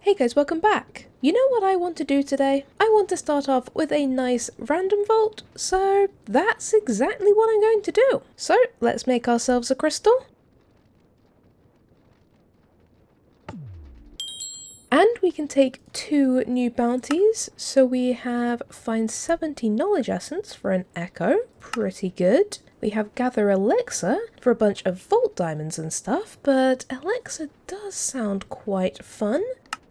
Hey guys, welcome back! You know what I want to do today? I want to start off with a nice random vault, so that's exactly what I'm going to do. So let's make ourselves a crystal. And we can take 2 new bounties, so we have find 70 knowledge essence for an echo, pretty good. We have gather elixir for a bunch of vault diamonds and stuff, but elixir does sound quite fun.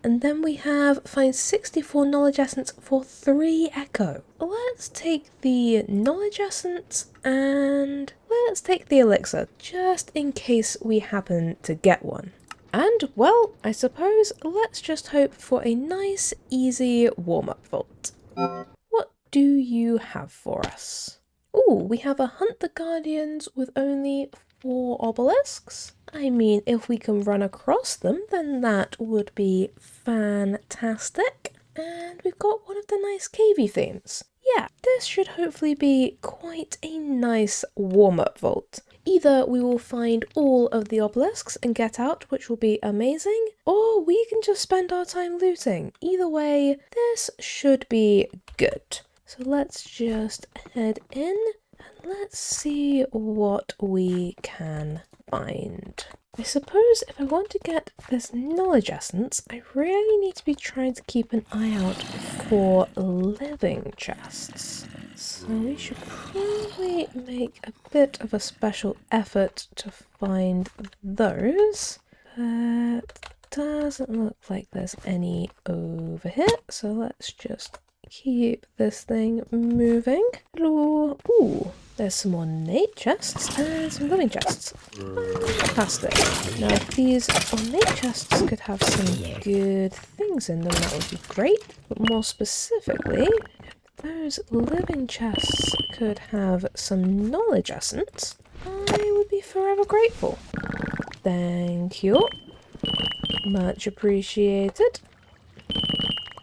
And then we have find 64 knowledge essence for 3 echo. Let's take the knowledge essence and let's take the elixir, just in case we happen to get one. And, well, I suppose let's just hope for a nice, easy warm-up vault. What do you have for us? Ooh, we have a Hunt the Guardians with only 4 obelisks. I mean, if we can run across them, then that would be fantastic. And we've got one of the nice cavey themes. Yeah, this should hopefully be quite a nice warm-up vault. Either we will find all of the obelisks and get out, which will be amazing, or we can just spend our time looting. Either way, this should be good. So let's just head in and let's see what we can find. I suppose if I want to get this knowledge essence, I really need to be trying to keep an eye out for living chests. So we should probably make a bit of a special effort to find those. But doesn't look like there's any over here, so let's just keep this thing moving. Hello. Ooh, there's some ornate chests and some living chests. Fantastic. Now, if these ornate chests could have some good things in them, that would be great. But more specifically, if those living chests could have some knowledge essence, I would be forever grateful. Thank you. Much appreciated.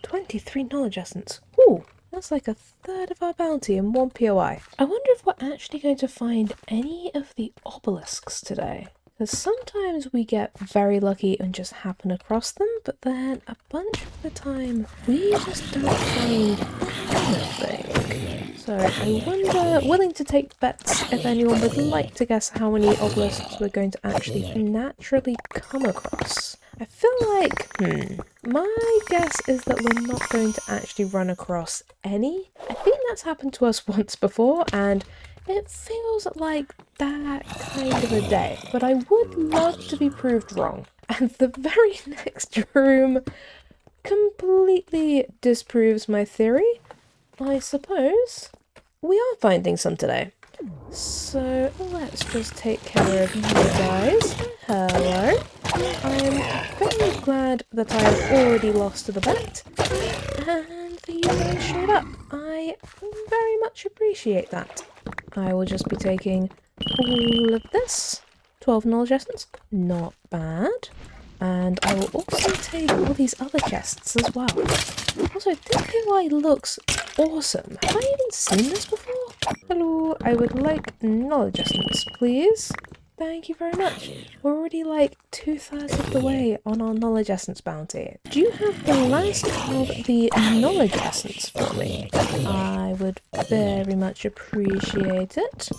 23 knowledge essence. Ooh, that's like a third of our bounty in 1 POI. I wonder if we're actually going to find any of the obelisks today. Because sometimes we get very lucky and just happen across them, but then a bunch of the time we just don't find anything. So I wonder, willing to take bets if anyone would like to guess how many obelisks we're going to actually naturally come across. I feel like, my guess is that we're not going to actually run across any. I think that's happened to us once before, and it feels like that kind of a day. But I would love to be proved wrong. And the very next room completely disproves my theory. I suppose we are finding some today. So let's just take care of you guys. Hello. I'm very glad that I have already lost to the bet, and that you guys showed up. I very much appreciate that. I will just be taking all of this. 12 knowledge essence, not bad. And I will also take all these other chests as well. Also, this POI looks awesome. Have I even seen this before? Hello, I would like knowledge essence, please. Thank you very much. We're already like 2/3 of the way on our knowledge essence bounty. Do you have the last of the knowledge essence for me? I would very much appreciate it.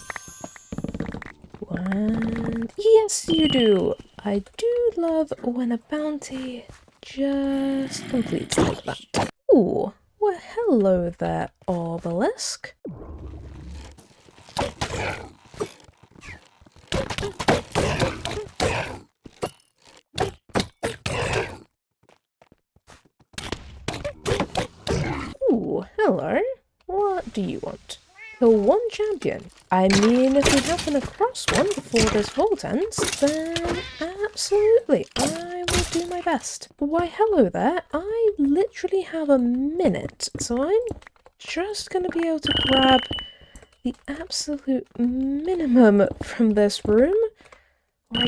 And yes, you do. I do love when a bounty just completes like that. Ooh, well, hello there, obelisk. Ooh, hello. What do you want? Kill 1 champion. I mean, if we happen across one before this vault ends, then absolutely, I will do my best. Why, hello there. I literally have a minute, so I'm just going to be able to grab the absolute minimum from this room. Or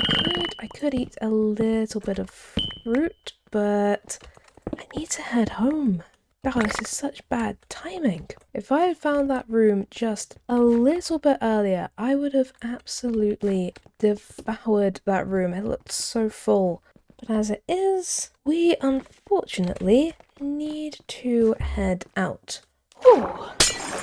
I could eat a little bit of fruit, but I need to head home. Oh, this is such bad timing. If I had found that room just a little bit earlier, I would have absolutely devoured that room. It looked so full. But as it is, we unfortunately need to head out. Whew.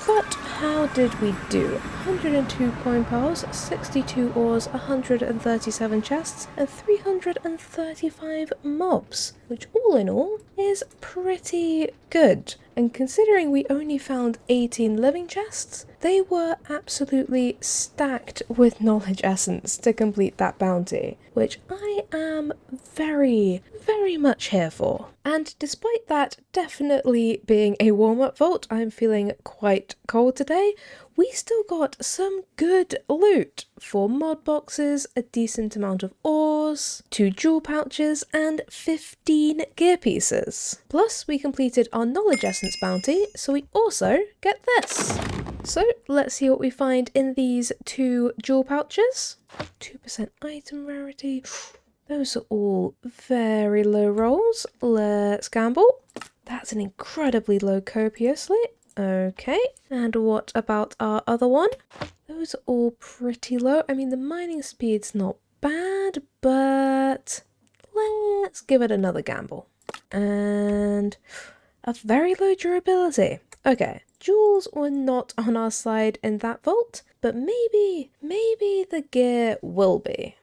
But how did we do? 102 coin piles, 62 ores, 137 chests, and 335 mobs, which all in all is pretty good. And considering we only found 18 living chests, they were absolutely stacked with knowledge essence to complete that bounty, which I am very much here for. And despite that definitely being a warm-up vault, I'm feeling quite cold today, we still got some good loot. 4 mod boxes, a decent amount of ores, 2 jewel pouches, and 15 gear pieces. Plus, we completed our knowledge essence bounty, so we also get this. So let's see what we find in these 2 jewel pouches. 2% item rarity. Those are all very low rolls. Let's gamble. That's an incredibly low copiously. Okay, and what about our other one? Those are all pretty low. I mean, the mining speed's not bad, but let's give it another gamble. And a very low durability. Okay, jewels were not on our side in that vault, but maybe the gear will be.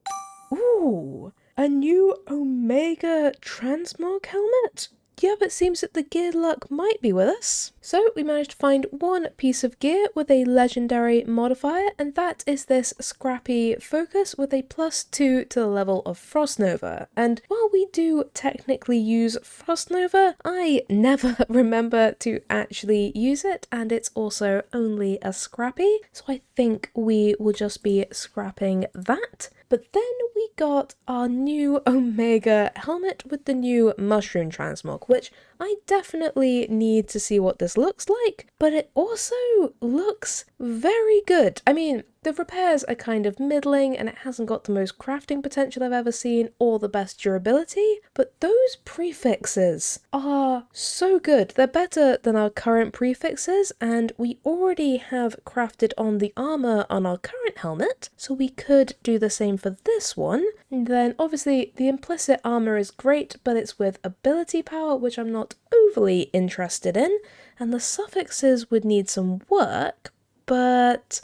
Ooh, a new Omega transmog helmet? Yep, it seems that the gear luck might be with us. So we managed to find one piece of gear with a legendary modifier, and that is this scrappy focus with a +2 to the level of Frost Nova. And while we do technically use Frost Nova, I never remember to actually use it, and it's also only a scrappy, so I think we will just be scrapping that. But then we got our new Omega helmet with the new mushroom transmog, which I definitely need to see what this looks like, but it also looks very good. I mean, the repairs are kind of middling and it hasn't got the most crafting potential I've ever seen or the best durability, but those prefixes are so good. They're better than our current prefixes, and we already have crafted on the armor on our current helmet, so we could do the same for this one. And then obviously the implicit armor is great, but it's with ability power, which I'm not overly interested in, and the suffixes would need some work, but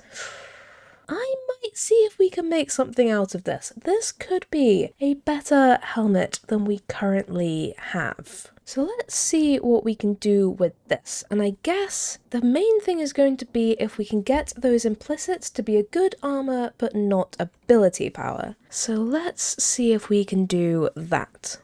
I might see if we can make something out of this. This could be a better helmet than we currently have. So let's see what we can do with this. And I guess the main thing is going to be if we can get those implicits to be a good armor but not ability power. So let's see if we can do that.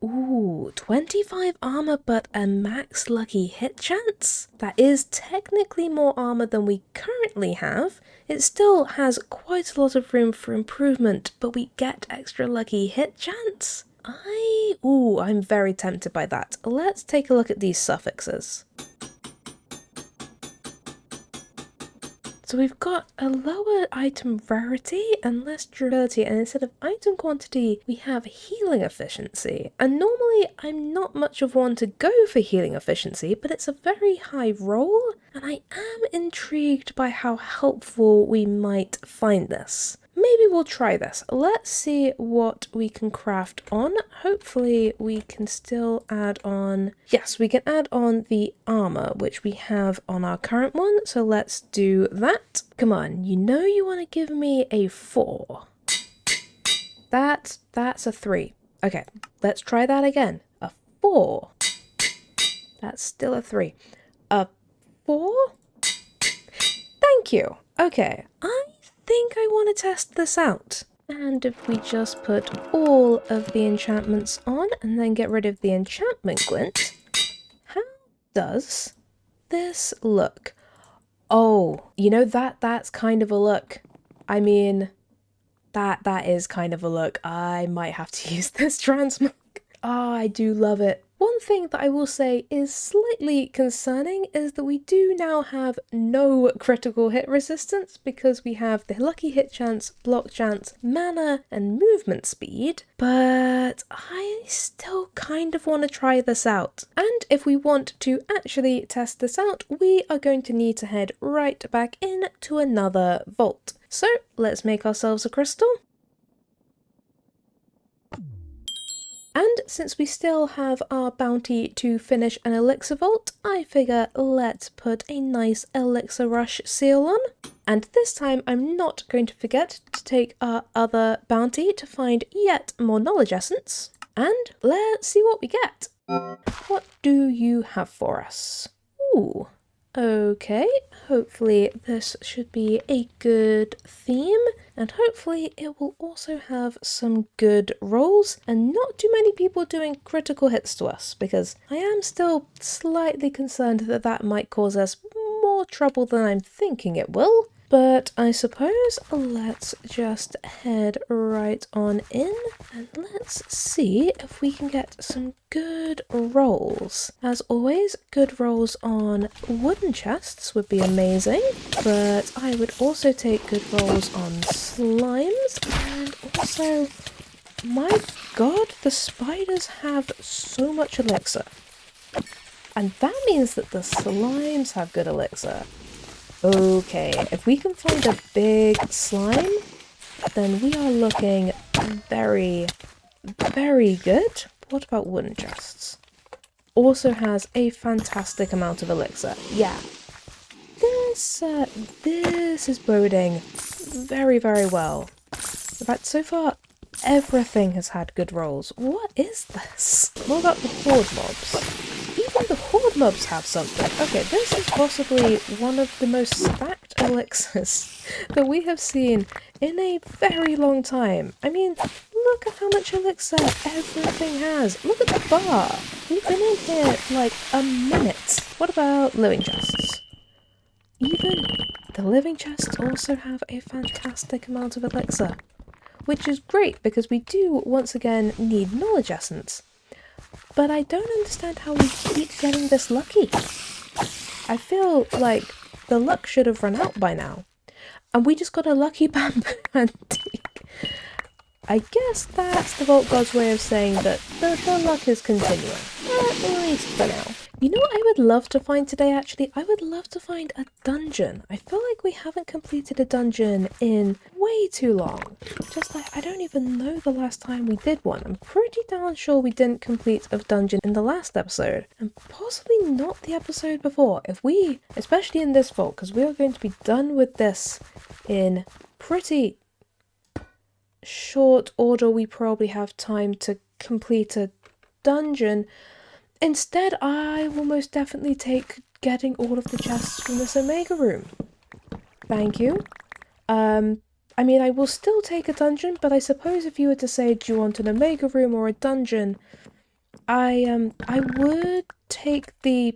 Ooh, 25 armor but a max lucky hit chance? That is technically more armor than we currently have. It still has quite a lot of room for improvement, but we get extra lucky hit chance? I'm very tempted by that. Let's take a look at these suffixes. So we've got a lower item rarity and less durability, and instead of item quantity, we have healing efficiency. And normally I'm not much of one to go for healing efficiency, but it's a very high roll, and I am intrigued by how helpful we might find this. Maybe we'll try this. Let's see what we can craft on. Hopefully we can still add on... Yes, we can add on the armor, which we have on our current one. So let's do that. Come on, you know you want to give me a 4. That's a 3. Okay, let's try that again. A 4. That's still a 3. A 4? Thank you. Okay, I think I want to test this out. And if we just put all of the enchantments on and then get rid of the enchantment glint, how does this look? Oh, you know, that's kind of a look. I mean, that is kind of a look. I might have to use this transmog. Oh, I do love it. One thing that I will say is slightly concerning is that we do now have no critical hit resistance because we have the lucky hit chance, block chance, mana, and movement speed, but I still kind of want to try this out. And if we want to actually test this out, we are going to need to head right back in to another vault. So let's make ourselves a crystal. And since we still have our bounty to finish an elixir vault, I figure let's put a nice elixir rush seal on. And this time I'm not going to forget to take our other bounty to find yet more knowledge essence. And let's see what we get. What do you have for us? Ooh, okay, hopefully this should be a good theme, and hopefully it will also have some good rolls and not too many people doing critical hits to us, because I am still slightly concerned that that might cause us more trouble than I'm thinking it will. But I suppose let's just head right on in and let's see if we can get some good rolls. As always, good rolls on wooden chests would be amazing, but I would also take good rolls on slimes, and also, my god, the spiders have so much elixir. And that means that the slimes have good elixir. Okay, if we can find a big slime, then we are looking very, very good. What about wooden chests? Also has a fantastic amount of elixir. Yeah, this is boding very, very well. In fact, so far, everything has had good rolls. What is this? What about the horde mobs? Even the horde mobs have something. Okay, this is possibly one of the most stacked elixirs that we have seen in a very long time. I mean, look at how much elixir everything has. Look at the bar. We've been in here like a minute. What about living chests? Even the living chests also have a fantastic amount of elixir, which is great because we do once again need knowledge essence. But I don't understand how we keep getting this lucky. I feel like the luck should have run out by now. And we just got a lucky bamboo antique. I guess that's the Vault God's way of saying that the luck is continuing. At least for now. You know what I would love to find today, actually? I would love to find a dungeon. I feel like we haven't completed a dungeon in way too long. Just like, I don't even know the last time we did one. I'm pretty darn sure we didn't complete a dungeon in the last episode. And possibly not the episode before. If we, especially in this vault, because we are going to be done with this in pretty short order, we probably have time to complete a dungeon. Instead, I will most definitely take getting all of the chests from this Omega room. Thank you. I mean, I will still take a dungeon, but I suppose if you were to say, do you want an Omega room or a dungeon, I would take the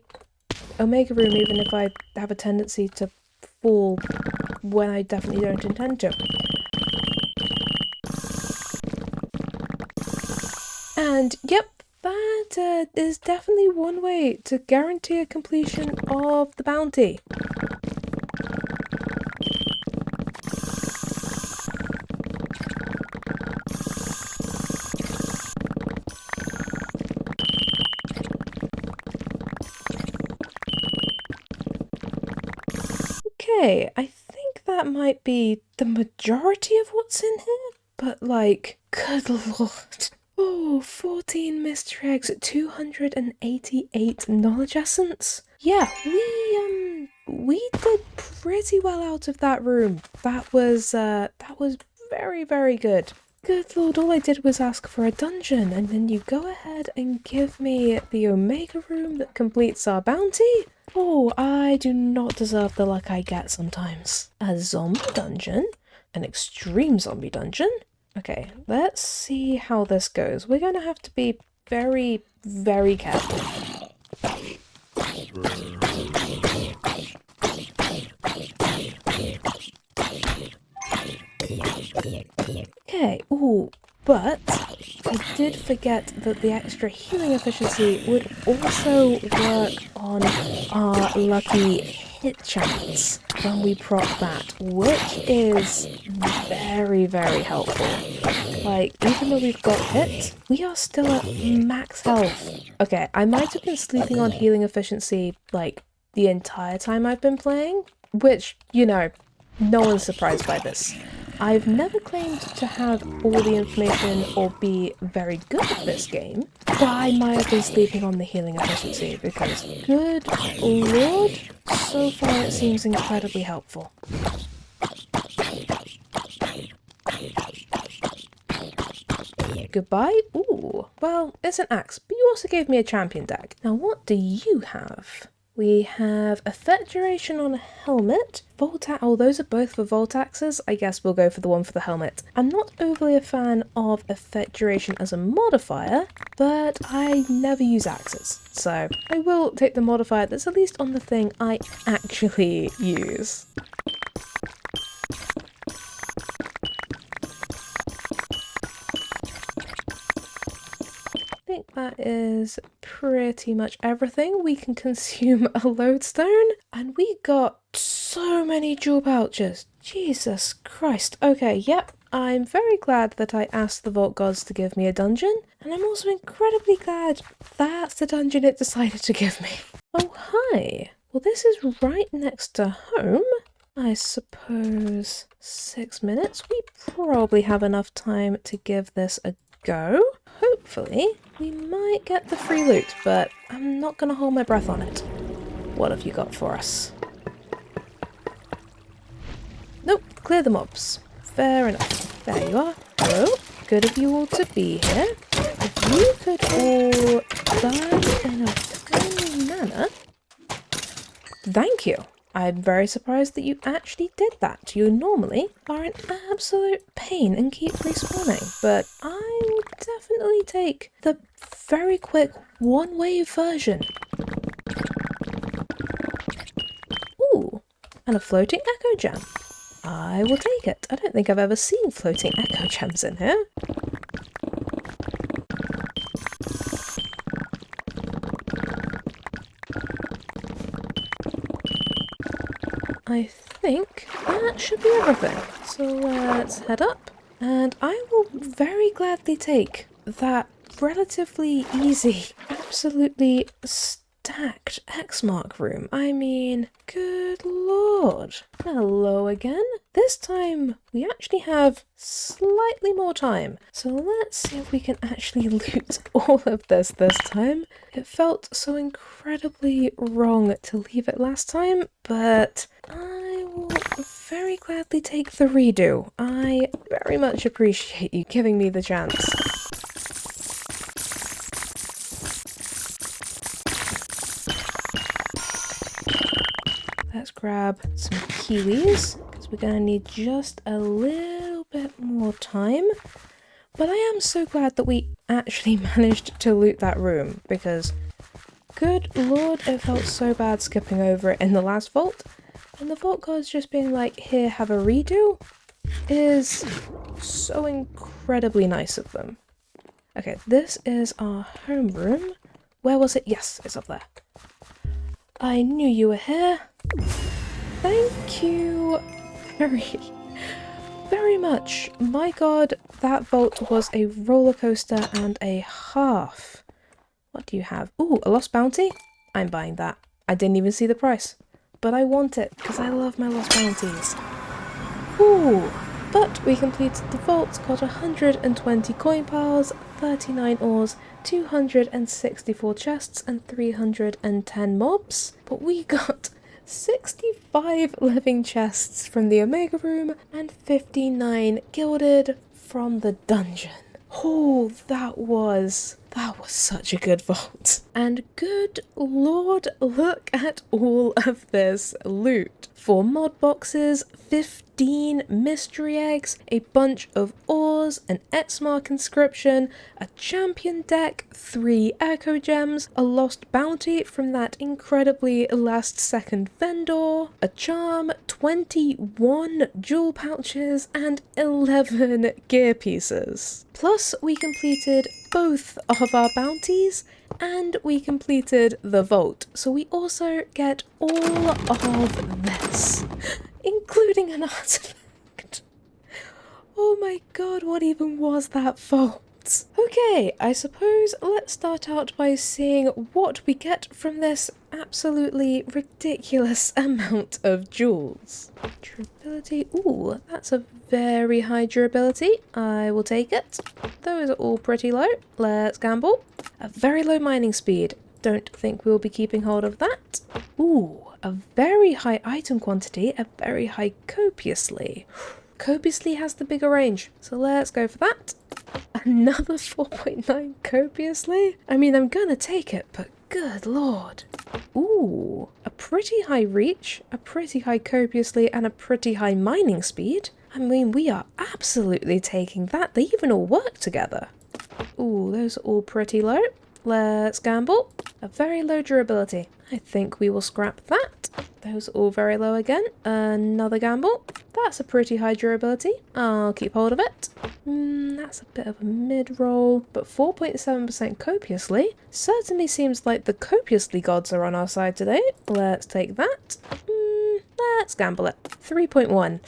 Omega room even if I have a tendency to fall when I definitely don't intend to. And yep, that is definitely one way to guarantee a completion of the bounty. Okay, I think that might be the majority of what's in here, but like, good lord. Oh, 14 mystery eggs, 288 knowledge essence. Yeah, we did pretty well out of that room. That was very, very good. Good lord, all I did was ask for a dungeon, and then you go ahead and give me the Omega room that completes our bounty? Oh, I do not deserve the luck I get sometimes. A zombie dungeon? An extreme zombie dungeon? Okay, let's see how this goes. We're going to have to be very, very careful. Okay, ooh, but I did forget that the extra healing efficiency would also work on our lucky hit chance when we proc that, which is very, very helpful. Like, even though we've got hit, we are still at max health. Okay, I might have been sleeping on healing efficiency, like, the entire time I've been playing, which, you know, no one's surprised by this. I've never claimed to have all the information or be very good at this game, but I might have been sleeping on the healing efficiency because, good lord, so far it seems incredibly helpful. Goodbye? Ooh, well, it's an axe, but you also gave me a champion deck. Now what do you have? We have effect duration on a helmet. Oh, those are both for Volt axes. I guess we'll go for the one for the helmet. I'm not overly a fan of effect duration as a modifier, but I never use axes. So I will take the modifier that's at least on the thing I actually use. I think that is pretty much everything. We can consume a lodestone, and we got so many jewel pouches. Jesus Christ. Okay, yep. I'm very glad that I asked the Vault Gods to give me a dungeon, and I'm also incredibly glad that's the dungeon it decided to give me. Oh, hi. Well, this is right next to home. I suppose 6 minutes. We probably have enough time to give this a go. Hopefully, we might get the free loot, but I'm not going to hold my breath on it. What have you got for us? Nope, clear the mobs. Fair enough. There you are. Hello. Good of you all to be here. If you could all die in a timely manner. Thank you. I'm very surprised that you actually did that. You normally are an absolute pain and keep respawning, but I will definitely take the very quick one-wave version. Ooh, and a floating echo gem. I will take it. I don't think I've ever seen floating echo gems in here. I think that should be everything. So let's head up, and I will very gladly take that relatively easy, absolutely stacked X-Mark room. I mean, good lord. Hello again. This time we actually have slightly more time. So let's see if we can actually loot all of this time. It felt so incredibly wrong to leave it last time, but I will very gladly take the redo. I very much appreciate you giving me the chance. Let's grab some kiwis, because we're going to need just a little bit more time. But I am so glad that we actually managed to loot that room, because good lord, it felt so bad skipping over it in the last vault. And the Vault Gods just being like, here, have a redo, is so incredibly nice of them. Okay, this is our homeroom. Where was it? Yes, it's up there. I knew you were here. Thank you very much. My god, that vault was a roller coaster and a half. What do you have? Ooh, a lost bounty? I'm buying that. I didn't even see the price. But I want it, because I love my lost bounties. Ooh, but we completed the vault, got 120 coin piles, 39 ores, 264 chests, and 310 mobs. But we got 65 living chests from the Omega Room, and 59 gilded from the dungeon. Oh, that was such a good vault. And good lord, look at all of this loot. 4 mod boxes, 15 mystery eggs, a bunch of ores, an X-Mark inscription, a champion deck, 3 echo gems, a lost bounty from that incredibly last second vendor, a charm, 21 jewel pouches, and 11 gear pieces. Plus, we completed both of our bounties, and we completed the vault. So we also get all of this, including an artifact. Oh my god, what even was that vault? that. Okay, I suppose let's start out by seeing what we get from this absolutely ridiculous amount of jewels. Durability, ooh, that's a very high durability. I will take it. Those are all pretty low. Let's gamble. A very low mining speed. Don't think we'll be keeping hold of that. Ooh, a very high item quantity, a very high copiously. Copiously has the bigger range, so let's go for that. Another 4.9 copiously? I mean, I'm gonna take it, but good lord. Ooh, a pretty high reach, a pretty high copiously, and a pretty high mining speed. I mean, we are absolutely taking that. They even all work together. Ooh, those are all pretty low. Let's gamble. A very low durability. I think we will scrap that. Those are all very low again. Another gamble. That's a pretty high durability. I'll keep hold of it. That's a bit of a mid-roll, but 4.7% copiously. Certainly seems like the copiously gods are on our side today. Let's take that. Let's gamble it. 3.1.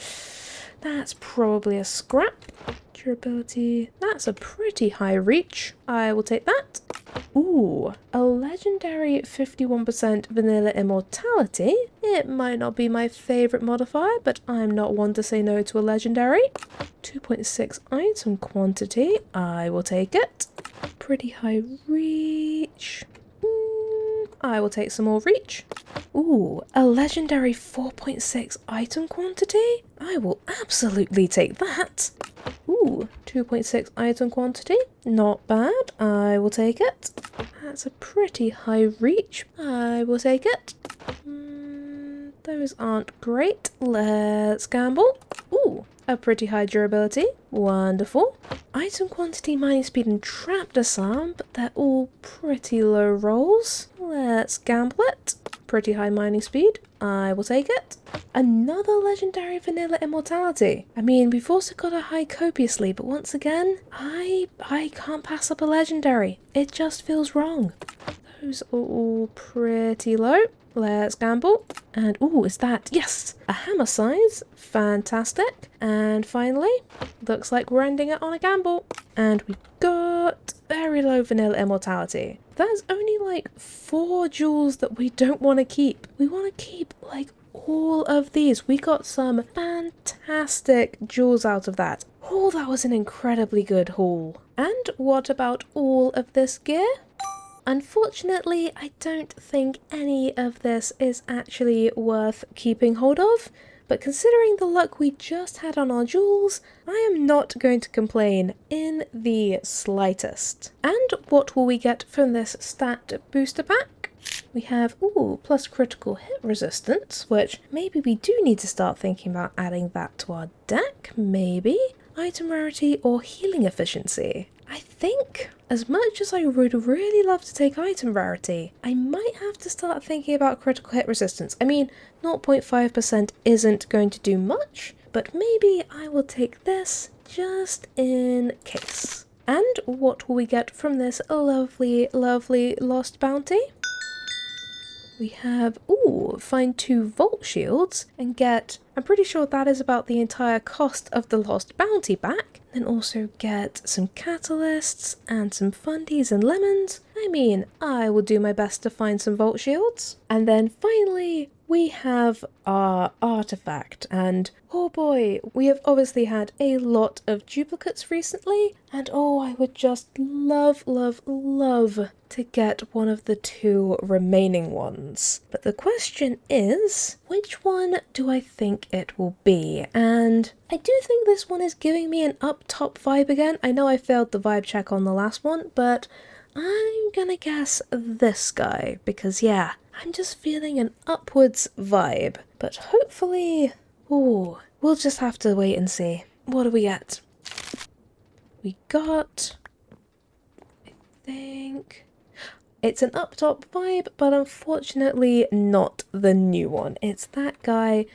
That's probably a scrap. Durability, that's a pretty high reach. I will take that. Ooh, a legendary 51% vanilla immortality. It might not be my favourite modifier, but I'm not one to say no to a legendary. 2.6 item quantity. I will take it. Pretty high reach. I will take some more reach. Ooh, a legendary 4.6 item quantity? I will absolutely take that. Ooh, 2.6 item quantity. Not bad. I will take it. That's a pretty high reach. I will take it. Those aren't great. Let's gamble. Ooh, a pretty high durability. Wonderful. Item quantity, mining speed, and trap disarm, but they're all pretty low rolls. Let's gamble it. Pretty high mining speed. I will take it. Another legendary vanilla immortality. I mean, we've also got a high copiously, but once again, I can't pass up a legendary. It just feels wrong. Those are all pretty low. Let's gamble. And ooh, is that? Yes! A hammer size. Fantastic. And finally, looks like we're ending it on a gamble. And we got very low vanilla immortality. That's only like 4 jewels that we don't want to keep. We want to keep like all of these. We got some fantastic jewels out of that. Oh, that was an incredibly good haul. And what about all of this gear? Unfortunately, I don't think any of this is actually worth keeping hold of, but considering the luck we just had on our jewels, I am not going to complain in the slightest. And what will we get from this stat booster pack? We have, ooh, plus critical hit resistance, which maybe we do need to start thinking about adding that to our deck, maybe. Item rarity or healing efficiency. I think, as much as I would really love to take item rarity, I might have to start thinking about critical hit resistance. I mean, 0.5% isn't going to do much, but maybe I will take this just in case. And what will we get from this lovely, lovely lost bounty? We have, ooh, find 2 vault shields and get, I'm pretty sure that is about the entire cost of the lost bounty back. Then also get some catalysts and some fundies and lemons. I mean, I will do my best to find some vault shields. And then finally, we have our artifact, and oh boy, we have obviously had a lot of duplicates recently, and oh, I would just love, love, love to get one of the 2 remaining ones. But the question is, which one do I think it will be? And I do think this one is giving me an up top vibe again. I know I failed the vibe check on the last one, but I'm gonna guess this guy, because yeah, I'm just feeling an upwards vibe. But hopefully, ooh, we'll just have to wait and see. What do we get? We got, I think, it's an up top vibe, but unfortunately not the new one. It's that guy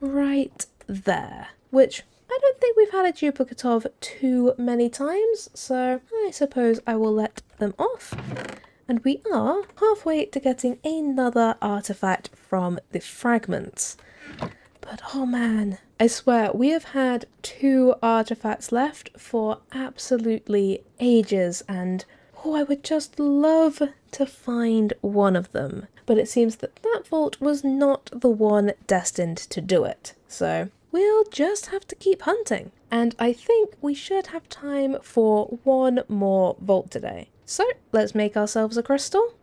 right there, which I don't think we've had a duplicate of too many times, so I suppose I will let them off. And we are halfway to getting another artifact from the fragments. But oh man, I swear, we have had 2 artifacts left for absolutely ages, and oh, I would just love to find one of them. But it seems that that vault was not the one destined to do it. So we'll just have to keep hunting. And I think we should have time for one more vault today. So let's make ourselves a crystal.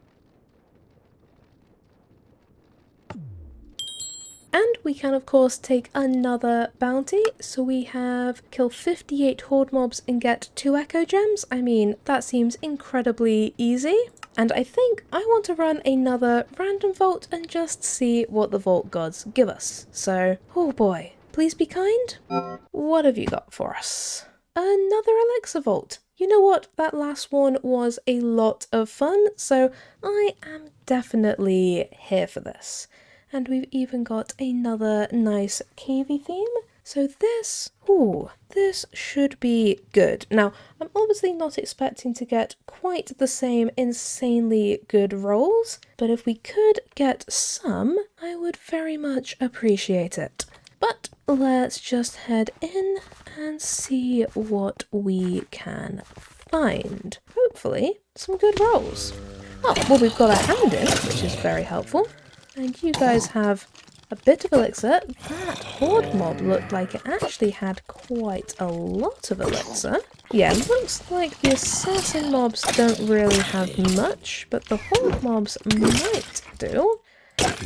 And we can of course take another bounty, so we have kill 58 horde mobs and get 2 echo gems. I mean, that seems incredibly easy. And I think I want to run another random vault and just see what the vault gods give us. So, oh boy, please be kind. What have you got for us? Another elixir vault. You know what, that last one was a lot of fun, so I am definitely here for this. And we've even got another nice cavey theme. So this should be good. Now, I'm obviously not expecting to get quite the same insanely good rolls, but if we could get some, I would very much appreciate it. But let's just head in and see what we can find. Hopefully, some good rolls. Oh, well, we've got a hand in, which is very helpful. And you guys have a bit of elixir. That horde mob looked like it actually had quite a lot of elixir. Yeah, looks like the assassin mobs don't really have much, but the horde mobs might do.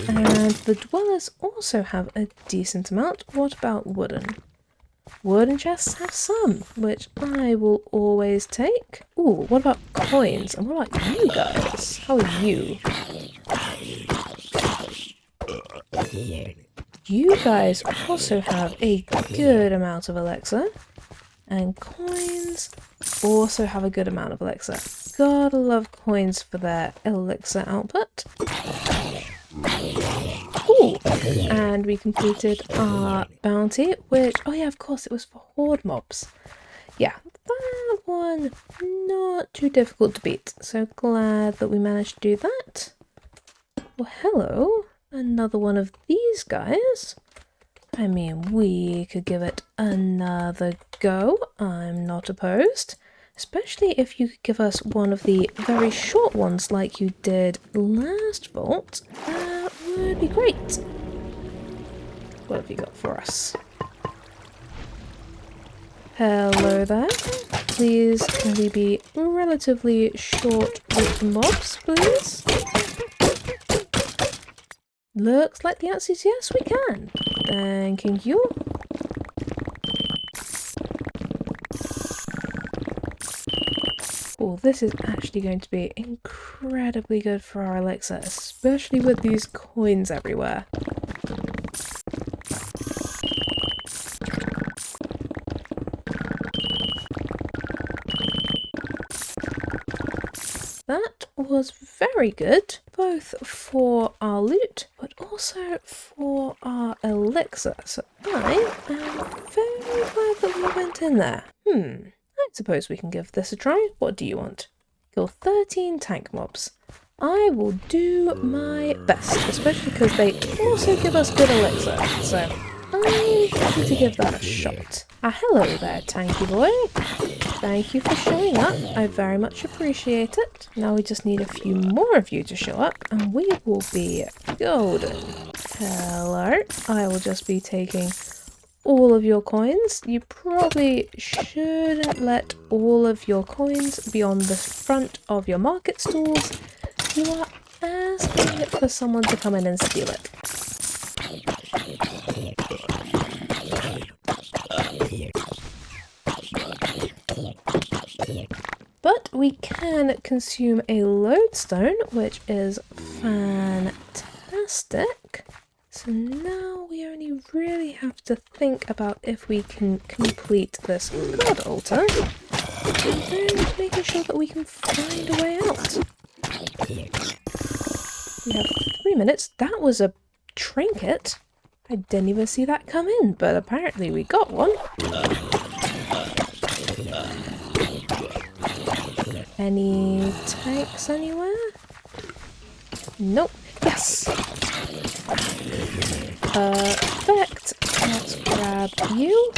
And the dwellers also have a decent amount. What about wooden? Wooden chests have some, which I will always take. Ooh, what about coins? And what about you guys? How are you? You guys also have a good amount of elixir, and coins also have a good amount of elixir. Gotta love coins for their elixir output. Ooh, and we completed our bounty, which, oh yeah, of course, it was for horde mobs. Yeah, that one, not too difficult to beat, so glad that we managed to do that. Well, hello. Another one of these guys. I mean, we could give it another go. I'm not opposed. Especially if you could give us one of the very short ones like you did last vault. That would be great. What have you got for us? Hello there. Please, can we be relatively short with the mobs, please? Looks like the answer is yes, we can. Thanking you. Oh, this is actually going to be incredibly good for our elixir, especially with these coins everywhere. That was very good, both for our loot, but also for our elixir. So I am very glad that we went in there. I suppose we can give this a try. What do you want? Kill 13 tank mobs. I will do my best, especially because they also give us good elixir. So I'm happy to give that a shot. Hello there, tanky boy. Thank you for showing up. I very much appreciate it. Now we just need a few more of you to show up and we will be golden. Hello. I will just be taking all of your coins. You probably shouldn't let all of your coins be on the front of your market stalls. You are asking for someone to come in and steal it. But we can consume a lodestone, which is fantastic. So now we only really have to think about if we can complete this god altar, and then making sure that we can find a way out. We have 3 minutes. That was a trinket. I didn't even see that come in, but apparently we got one. Any tanks anywhere? Nope. Yes! Perfect. Let's grab you.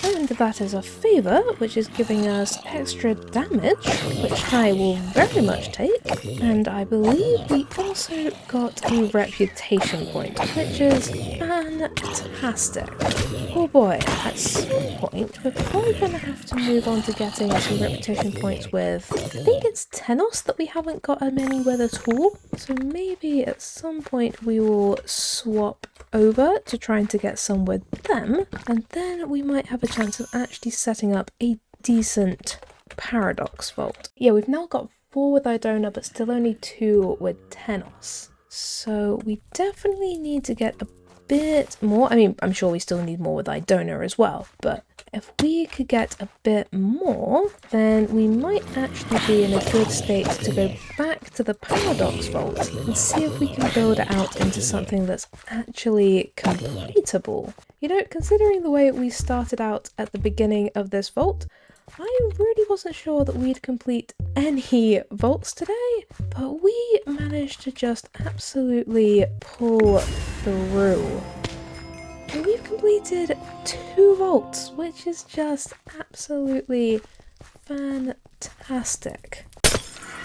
And that is a favour, which is giving us extra damage, which I will very much take. And I believe we also got a reputation point, which is fantastic. Oh boy, at some point we're probably going to have to move on to getting some reputation points with, I think it's Tenos that we haven't got many with at all. So maybe at some point we will swap over to trying to get some with them, and then we might have a chance of actually setting up a decent paradox vault. Yeah, we've now got 4 with Idona, but still only 2 with Tenos. So we definitely need to get a bit more. I mean, I'm sure we still need more with Idona as well, but if we could get a bit more, then we might actually be in a good state to go back to the Paradox Vault and see if we can build it out into something that's actually completable. You know, considering the way we started out at the beginning of this vault, I really wasn't sure that we'd complete any vaults today, but we managed to just absolutely pull through. And we've completed 2 vaults, which is just absolutely fantastic.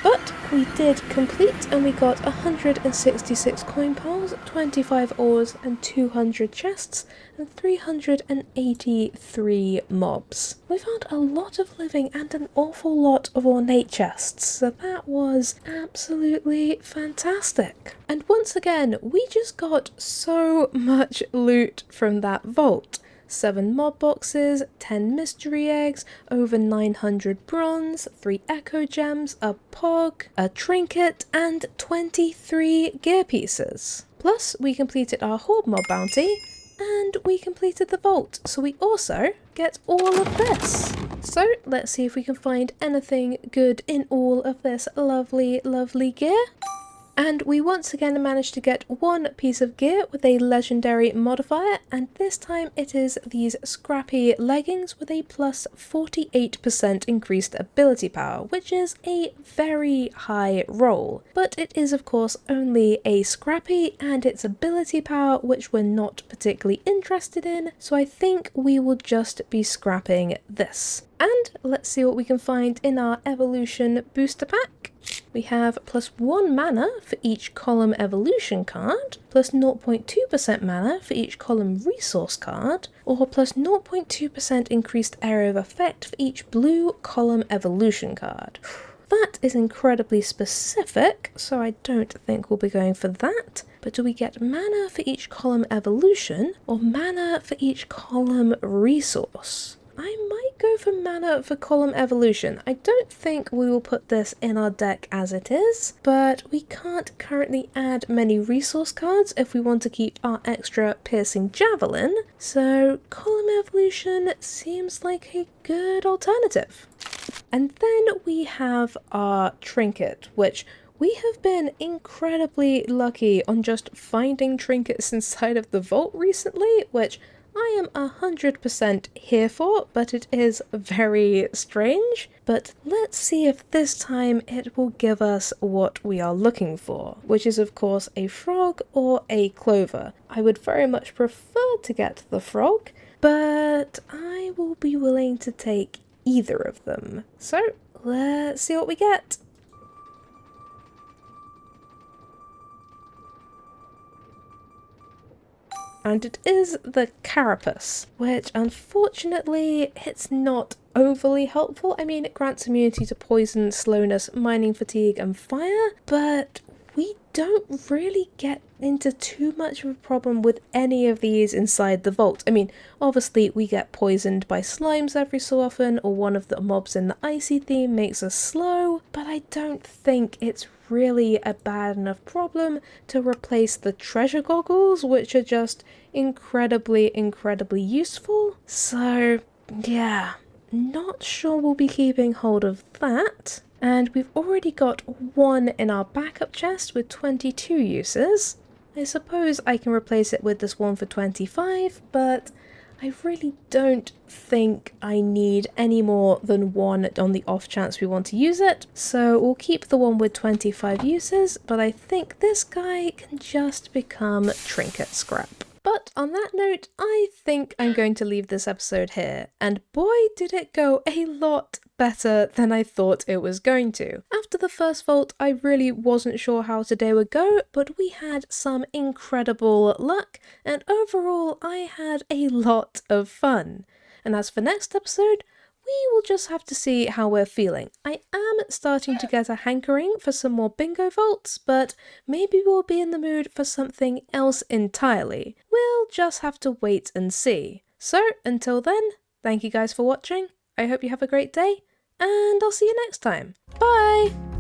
But we did complete, and we got 166 coin piles, 25 ores and 200 chests and 383 mobs. We found a lot of living and an awful lot of ornate chests, so that was absolutely fantastic. And once again, we just got so much loot from that vault. 7 mob boxes, 10 mystery eggs, over 900 bronze, 3 echo gems, a pog, a trinket, and 23 gear pieces. Plus, we completed our horde mob bounty, and we completed the vault, so we also get all of this. So, let's see if we can find anything good in all of this lovely, lovely gear. And we once again managed to get 1 piece of gear with a legendary modifier, and this time it is these scrappy leggings with a plus 48% increased ability power, which is a very high roll. But it is of course only a scrappy and its ability power, which we're not particularly interested in, so I think we will just be scrapping this. And let's see what we can find in our evolution booster pack. We have plus 1 mana for each column evolution card, plus 0.2% mana for each column resource card, or plus 0.2% increased area of effect for each blue column evolution card. That is incredibly specific, so I don't think we'll be going for that. But do we get mana for each column evolution, or mana for each column resource? I might go for mana for column evolution. I don't think we will put this in our deck as it is, but we can't currently add many resource cards if we want to keep our extra piercing javelin, so column evolution seems like a good alternative. And then we have our trinket, which we have been incredibly lucky on just finding trinkets inside of the vault recently, which I am 100% here for, but it is very strange. But let's see if this time it will give us what we are looking for, which is of course a frog or a clover. I would very much prefer to get the frog, but I will be willing to take either of them. So let's see what we get. And it is the carapace, which unfortunately it's not overly helpful. I mean, it grants immunity to poison, slowness, mining fatigue and fire, but we don't really get into too much of a problem with any of these inside the vault. I mean, obviously we get poisoned by slimes every so often, or one of the mobs in the icy theme makes us slow, but I don't think it's really a bad enough problem to replace the treasure goggles, which are just incredibly useful. So yeah, not sure we'll be keeping hold of that. And we've already got 1 in our backup chest with 22 uses. I suppose I can replace it with this one for 25, but I really don't think I need any more than one on the off chance we want to use it, so we'll keep the one with 25 uses, but I think this guy can just become trinket scrap. But on that note, I think I'm going to leave this episode here, and boy did it go a lot better than I thought it was going to. After the first vault, I really wasn't sure how today would go, but we had some incredible luck, and overall I had a lot of fun. And as for next episode, we will just have to see how we're feeling. I am starting to get a hankering for some more bingo vaults, but maybe we'll be in the mood for something else entirely. We'll just have to wait and see. So until then, thank you guys for watching. I hope you have a great day, and I'll see you next time. Bye!